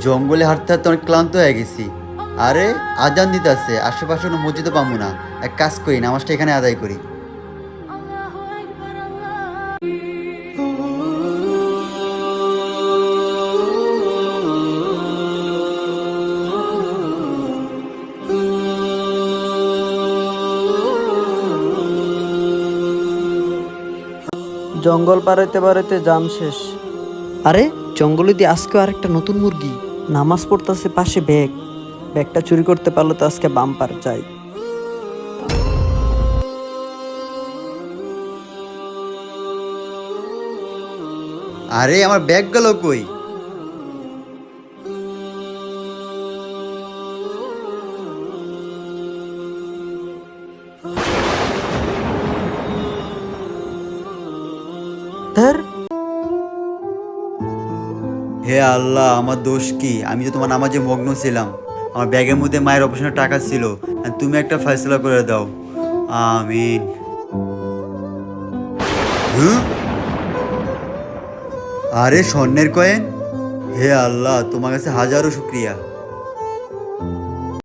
জঙ্গলে হাঁটতে হাঁটতে অনেক ক্লান্ত হয়ে গেছি। আরে আজান দিতে আছে, আশেপাশে কোনো মসজিদও পাবো না। এক কাজ করি, নামাজটা এখানে আদায় করি। জঙ্গল পাড়াইতে পাড়াইতে জাম শেষ। আরে জঙ্গলে দিয়ে আজকে আরেকটা নতুন মুরগি নামাজ পড়তেছে, পাশে ব্যাগটা চুরি করতে পারলো তো আজকে বাম্পার। যাই। আরে আমার ব্যাগ গেল কই? ধর। হে আল্লাহ, আমার দোষ কি? আমি তো তোমার নামাজে মগ্ন ছিলাম। আমার ব্যাগের মধ্যে মায়ের অপারেশনের টাকা ছিল, আর তুমি একটা ফয়সলা করে দাও। আমিন। হুঁ? আরে স্বর্ণের কয়েন! হে আল্লাহ, তোমার কাছে হাজারো শুক্রিয়া।